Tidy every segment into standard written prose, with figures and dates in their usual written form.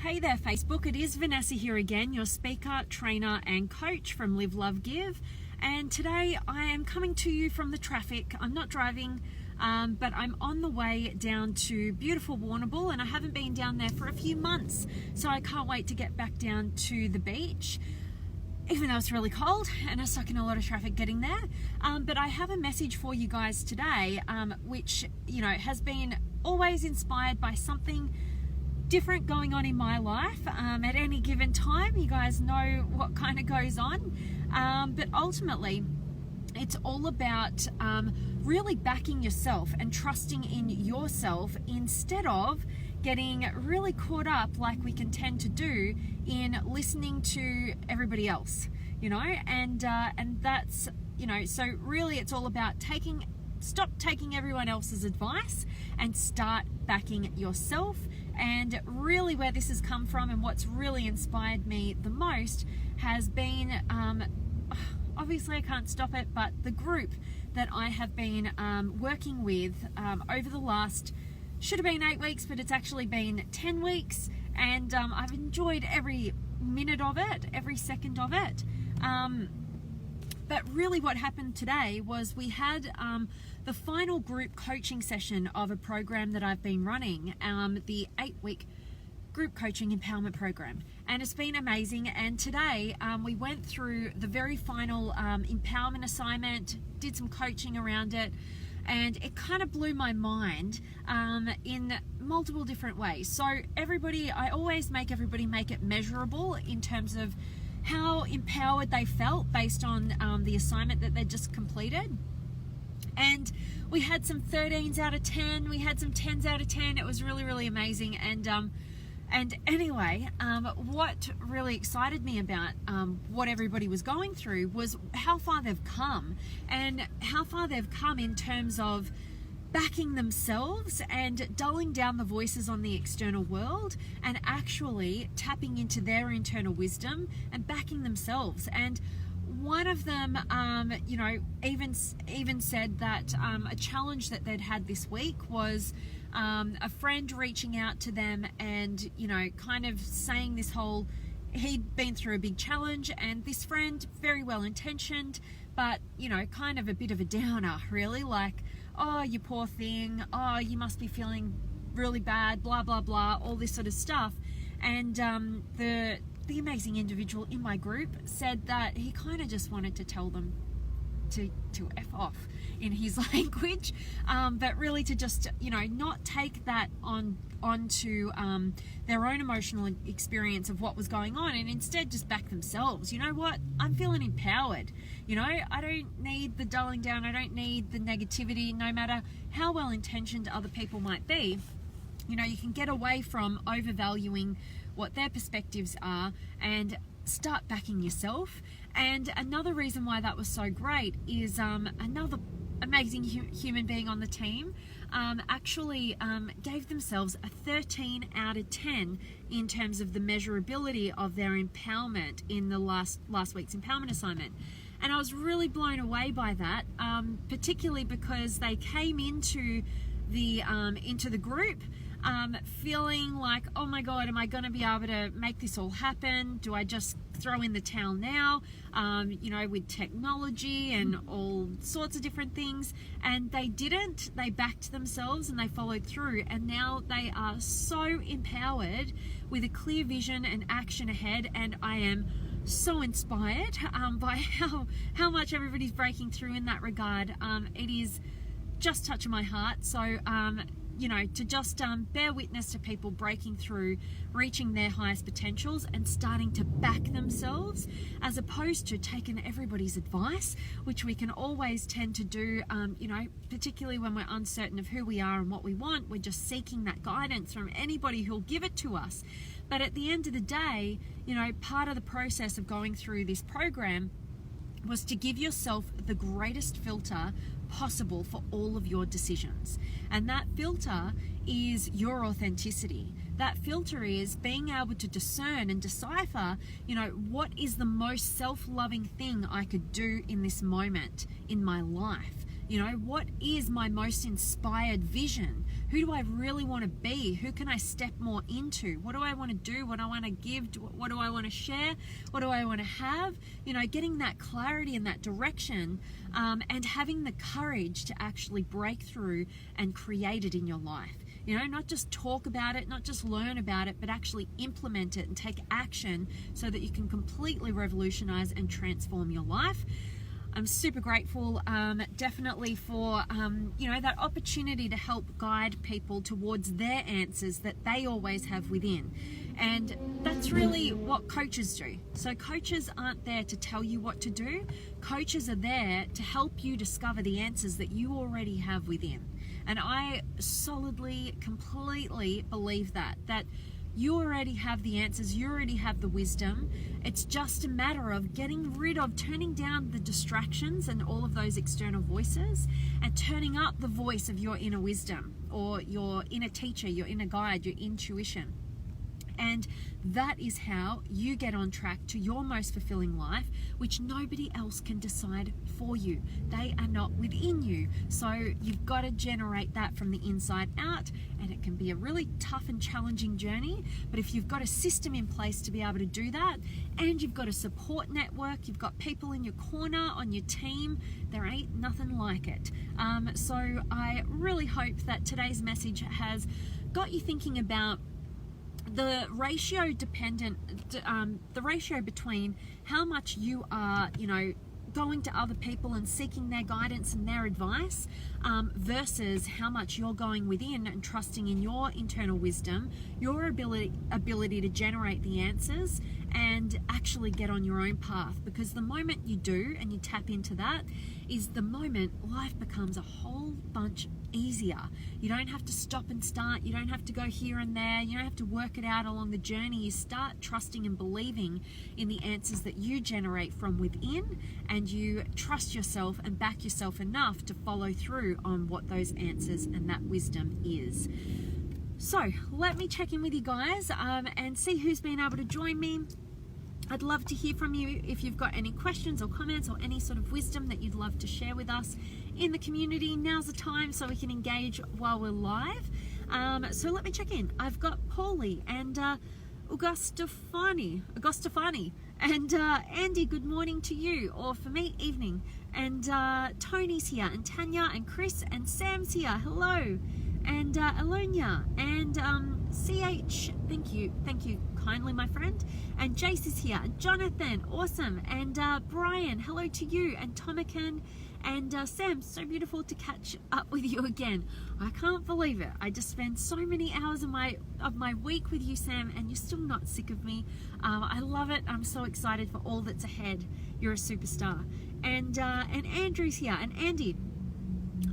Hey there Facebook, it is Vanessa here again, your speaker, trainer and coach from Live, Love, Give. And today I am coming to you from the traffic. I'm not driving, but I'm on the way down to beautiful Warrnambool, and I haven't been down there for a few months. So I can't wait to get back down to the beach, even though it's really cold and I'm stuck in a lot of traffic getting there. But I have a message for you guys today, which, has been always inspired by something different going on in my life at any given time. You guys know what kind of goes on, but ultimately it's all about really backing yourself and trusting in yourself instead of getting really caught up like we can tend to do in listening to everybody else, and that's, so really it's all about stop taking everyone else's advice and start backing yourself. And really where this has come from and what's really inspired me the most has been, obviously I can't stop it, but the group that I have been working with over the last, should have been 8 weeks, but it's actually been 10 weeks. And I've enjoyed every minute of it, every second of it. But really what happened today was we had the final group coaching session of a program that I've been running, the 8-week group coaching empowerment program. And it's been amazing. And today we went through the very final empowerment assignment, did some coaching around it, and it kind of blew my mind in multiple different ways. So I always make everybody make it measurable in terms of how empowered they felt based on the assignment that they just completed. And we had some 13s out of 10, we had some 10s out of 10. It was really, really amazing. And anyway, what really excited me about what everybody was going through was how far they've come, and how far they've come in terms of backing themselves and dulling down the voices on the external world and actually tapping into their internal wisdom and backing themselves. And one of them, even said that a challenge that they'd had this week was a friend reaching out to them and, kind of saying this whole, he'd been through a big challenge, and this friend, very well intentioned, but, kind of a bit of a downer, really, like, oh, you poor thing, oh, you must be feeling really bad, blah, blah, blah, all this sort of stuff. And the amazing individual in my group said that he kind of just wanted to tell them to F off in his language, but really to just, not take that onto their own emotional experience of what was going on, and instead just back themselves. You know what? I'm feeling empowered. I don't need the dulling down. I don't need the negativity, no matter how well intentioned other people might be. You can get away from overvaluing what their perspectives are and start backing yourself. And another reason why that was so great is another amazing human being on the team actually gave themselves a 13 out of 10 in terms of the measurability of their empowerment in the last week's empowerment assignment. And I was really blown away by that, particularly because they came into the group feeling like, oh my God, am I going to be able to make this all happen? Do I just throw in the towel now? With technology and all sorts of different things. And they didn't. They backed themselves and they followed through. And now they are so empowered with a clear vision and action ahead. And I am so inspired by how much everybody's breaking through in that regard. It is just touching my heart. So, to just bear witness to people breaking through, reaching their highest potentials and starting to back themselves, as opposed to taking everybody's advice, which we can always tend to do, particularly when we're uncertain of who we are and what we want. We're just seeking that guidance from anybody who'll give it to us. But at the end of the day, part of the process of going through this program was to give yourself the greatest filter possible for all of your decisions. And that filter is your authenticity. That filter is being able to discern and decipher, what is the most self-loving thing I could do in this moment in my life. You know, what is my most inspired vision? Who do I really want to be? Who can I step more into? What do I want to do? What do I want to give? What do I want to share? What do I want to have? You know, getting that clarity in that direction, and having the courage to actually break through and create it in your life. You know, not just talk about it, not just learn about it, but actually implement it and take action so that you can completely revolutionize and transform your life. I'm super grateful, definitely for, you know, that opportunity to help guide people towards their answers that they always have within. And that's really what coaches do. So coaches aren't there to tell you what to do. Coaches are there to help you discover the answers that you already have within. And I solidly, completely believe that you already have the answers, you already have the wisdom. It's just a matter of turning down the distractions and all of those external voices and turning up the voice of your inner wisdom, or your inner teacher, your inner guide, your intuition. And that is how you get on track to your most fulfilling life, which nobody else can decide for you. They are not within you. So you've got to generate that from the inside out, and it can be a really tough and challenging journey. But if you've got a system in place to be able to do that, and you've got a support network, you've got people in your corner, on your team, there ain't nothing like it. So I really hope that today's message has got you thinking about the ratio between how much you are, you know, going to other people and seeking their guidance and their advice, versus how much you're going within and trusting in your internal wisdom, your ability to generate the answers and actually get on your own path. Because the moment you do and you tap into that is the moment life becomes a whole bunch easier. You don't have to stop and start. You don't have to go here and there. You don't have to work it out along the journey. You start trusting and believing in the answers that you generate from within, and you trust yourself and back yourself enough to follow through on what those answers and that wisdom is. So let me check in with you guys and see who's been able to join me. I'd love to hear from you if you've got any questions or comments or any sort of wisdom that you'd love to share with us in the community. Now's the time so we can engage while we're live. So let me check in. I've got Paulie and Augustafani, and Andy, good morning to you, or for me, evening. And Tony's here, and Tanya, and Chris, and Sam's here. Hello. And Alonia, and CH, thank you kindly, my friend. And Jace is here, and Jonathan, awesome. And Brian, hello to you, and Tomakan, and Sam, so beautiful to catch up with you again. I can't believe it. I just spent so many hours of my week with you, Sam, and you're still not sick of me. I love it. I'm so excited for all that's ahead. You're a superstar. And Andrew's here, and Andy,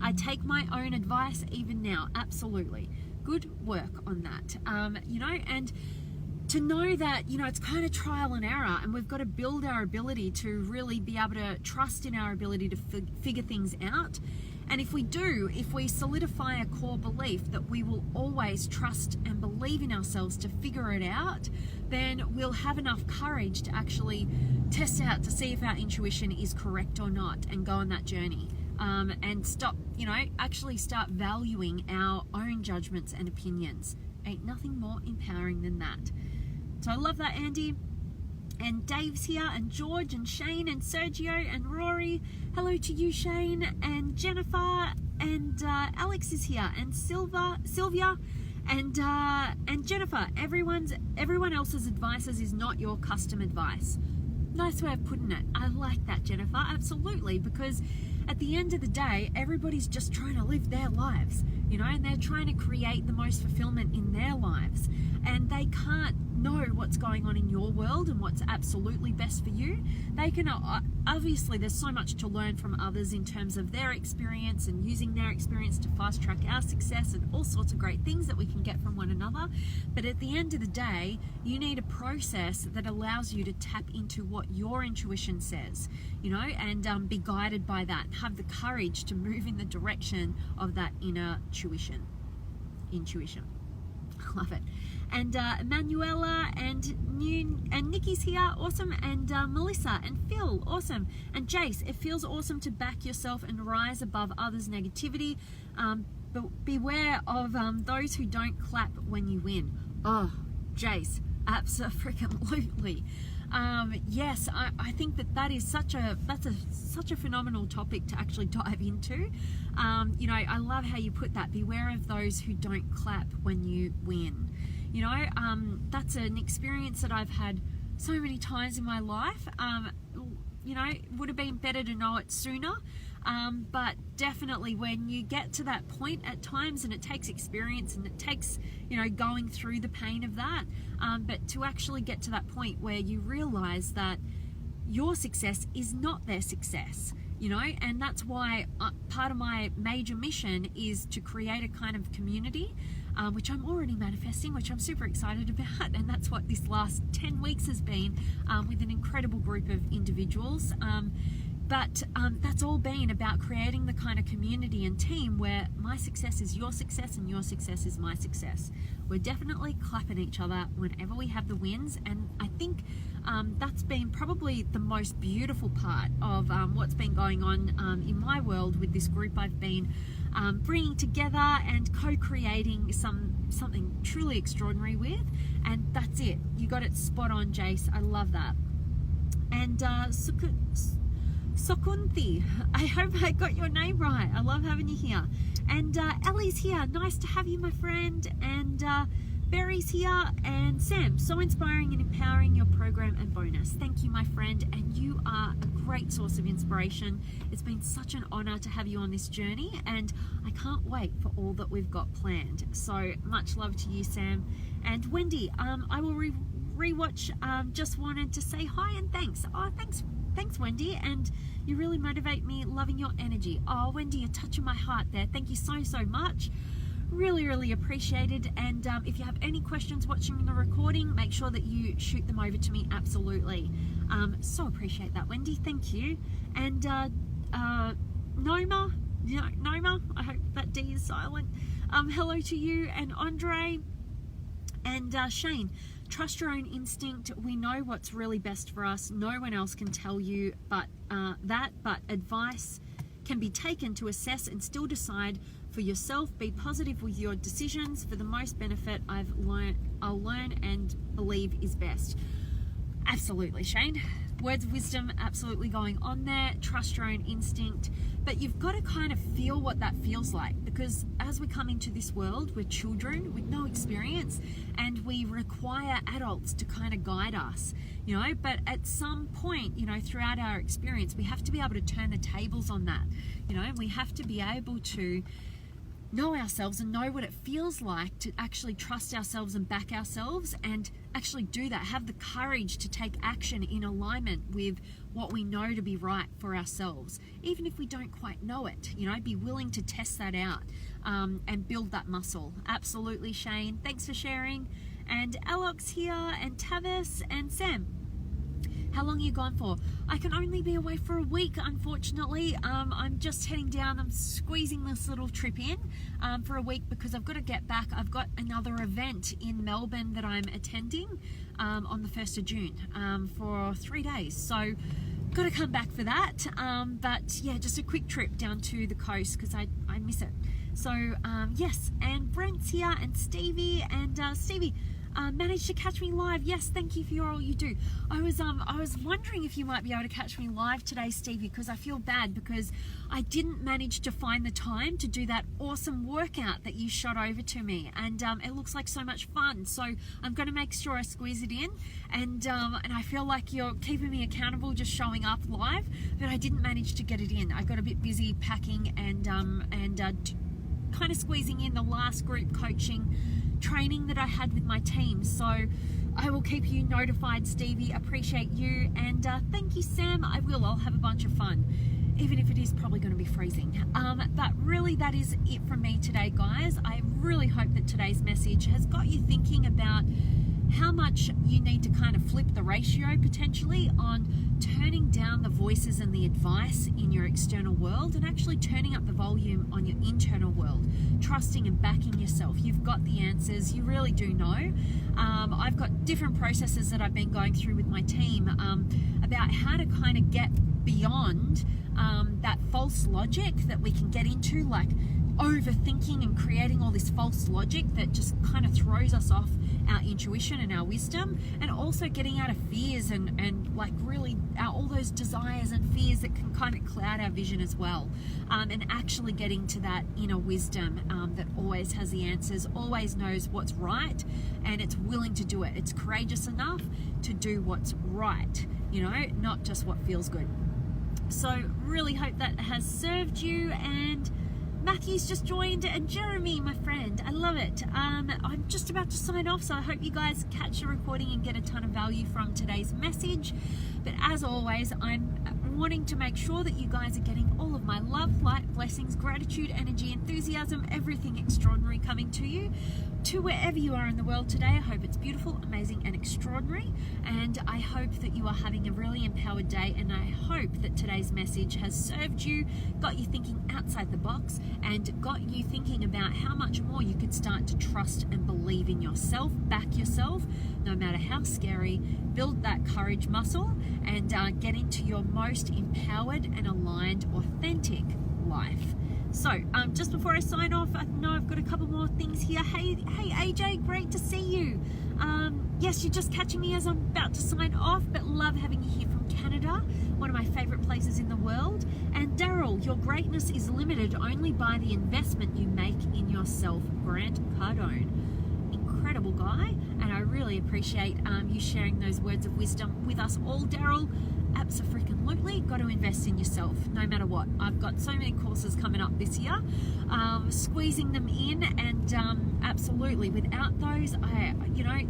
I take my own advice even now. Absolutely. Good work on that. You know, and to know that, you know, it's kind of trial and error, and we've got to build our ability to really be able to trust in our ability to figure things out. And if we solidify a core belief that we will always trust and believe in ourselves to figure it out, then we'll have enough courage to actually test out to see if our intuition is correct or not, and go on that journey. And actually start valuing our own judgments and opinions. Ain't nothing more empowering than that. So I love that, Andy. And Dave's here, and George, and Shane, and Sergio, and Rory. Hello to you, Shane, and Jennifer, and Alex is here, and Sylvia, and Jennifer. Everyone else's advices is not your custom advice. Nice way of putting it. I like that, Jennifer. Absolutely, because at the end of the day, everybody's just trying to live their lives, you know, and they're trying to create the most fulfillment in their lives, and they can't know what's going on in your world and what's absolutely best for you. They can, obviously there's so much to learn from others in terms of their experience and using their experience to fast track our success and all sorts of great things that we can get from one another. But at the end of the day, you need a process that allows you to tap into what your intuition says, you know, and be guided by that. Have the courage to move in the direction of that inner intuition. Love it. And Emanuela and Nikki's here, awesome. And Melissa and Phil, awesome. And Jace, it feels awesome to back yourself and rise above others' negativity. But beware of those who don't clap when you win. Oh, Jace, absolutely. Yes, I think that is such a phenomenal topic to actually dive into. You know, I love how you put that. Beware of those who don't clap when you win. You know, that's an experience that I've had so many times in my life. You know, it would have been better to know it sooner. But definitely when you get to that point at times, and it takes experience and it takes, you know, going through the pain of that, but to actually get to that point where you realize that your success is not their success, you know, and that's why part of my major mission is to create a kind of community, which I'm already manifesting, which I'm super excited about, and that's what this last 10 weeks has been, with an incredible group of individuals. But that's all been about creating the kind of community and team where my success is your success and your success is my success. We're definitely clapping each other whenever we have the wins, and I think that's been probably the most beautiful part of what's been going on in my world with this group I've been bringing together and co-creating something truly extraordinary with, and that's it. You got it spot on, Jace. I love that. And Sokunthi, I hope I got your name right. I love having you here. And Ellie's here. Nice to have you, my friend. And Barry's here. And Sam, so inspiring and empowering your program and bonus. Thank you, my friend. And you are a great source of inspiration. It's been such an honor to have you on this journey. And I can't wait for all that we've got planned. So much love to you, Sam. And Wendy, I will rewatch. Just wanted to say hi and thanks. Oh, thanks, Wendy, and you really motivate me, loving your energy. Oh, Wendy, you're touching my heart there. Thank you so much. Really appreciated. And if you have any questions watching the recording, make sure that you shoot them over to me. Absolutely. So appreciate that, Wendy. Thank you. And Noma, I hope that D is silent. Hello to you, and Andre and Shane. Trust your own instinct. We know what's really best for us. No one else can tell you but advice can be taken to assess and still decide for yourself. Be positive with your decisions. For the most benefit, I'll learn and believe is best. Absolutely, Shane. Words of wisdom absolutely going on there. Trust your own instinct. But you've got to kind of feel what that feels like, because as we come into this world, we're children with no experience, and we require adults to kind of guide us, you know. But at some point, you know, throughout our experience, we have to be able to turn the tables on that, you know. We have to be able to know ourselves and know what it feels like to actually trust ourselves and back ourselves, and actually do that, have the courage to take action in alignment with what we know to be right for ourselves, even if we don't quite know it, you know. Be willing to test that out, and build that muscle. Absolutely, Shane, thanks for sharing. And Alex here, and Tavis, and Sam, how long are you gone for? I can only be away for a week, unfortunately. I'm just heading down. I'm squeezing this little trip in for a week because I've got to get back. I've got another event in Melbourne that I'm attending on the 1st of June for 3 days. So got to come back for that. But yeah, just a quick trip down to the coast because I miss it. So yes, and Brent's here, and Stevie, and Stevie, managed to catch me live. Yes, thank you for all you do. I was wondering if you might be able to catch me live today, Stevie, because I feel bad because I didn't manage to find the time to do that awesome workout that you shot over to me, and it looks like so much fun. So I'm going to make sure I squeeze it in, and I feel like you're keeping me accountable just showing up live, but I didn't manage to get it in. I got a bit busy packing and kind of squeezing in the last group coaching training that I had with my team. So I will keep you notified, Stevie. Appreciate you, and thank you, Sam. I'll have a bunch of fun, even if it is probably going to be freezing. But really, that is it from me today, guys. I really hope that today's message has got you thinking about how much you need to kind of flip the ratio potentially on turning down the voices and the advice in your external world and actually turning up the volume on your internal world, trusting and backing yourself. You've got the answers, you really do know. I've got different processes that I've been going through with my team about how to kind of get beyond that false logic that we can get into, like overthinking and creating all this false logic that just kind of throws us off our intuition and our wisdom, and also getting out of fears and like really all those desires and fears that can kind of cloud our vision as well, and actually getting to that inner wisdom that always has the answers, always knows what's right, and it's willing to do it. It's courageous enough to do what's right, you know, not just what feels good. So really hope that has served you. And Matthew's just joined, and Jeremy, my friend, I love it. I'm just about to sign off, so I hope you guys catch the recording and get a ton of value from today's message. But as always, I'm wanting to make sure that you guys are getting all of my love, light, blessings, gratitude, energy, enthusiasm, everything extraordinary coming to you, to wherever you are in the world today. I hope it's beautiful, amazing, and extraordinary. And I hope that you are having a really empowered day. And I hope that today's message has served you, got you thinking outside the box, and got you thinking about how much more you could start to trust and believe in yourself, back yourself, no matter how scary, build that courage muscle, and get into your most empowered and aligned, authentic life. So just before I sign off, I know I've got a couple more things here. Hey AJ, great to see you. Yes, you're just catching me as I'm about to sign off, but love having you here from Canada, one of my favorite places in the world. And Daryl, your greatness is limited only by the investment you make in yourself. Grant Cardone. Incredible guy, and I really appreciate you sharing those words of wisdom with us all, Daryl. Abso-freaking-lutely, got to invest in yourself no matter what. I've got so many courses coming up this year, squeezing them in, and absolutely, without those,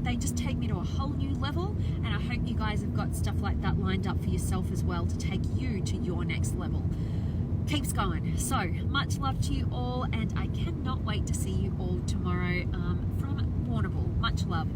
they just take me to a whole new level, and I hope you guys have got stuff like that lined up for yourself as well to take you to your next level. Keeps going. So much love to you all, and I cannot wait to see you all tomorrow from Warrnambool. Much love.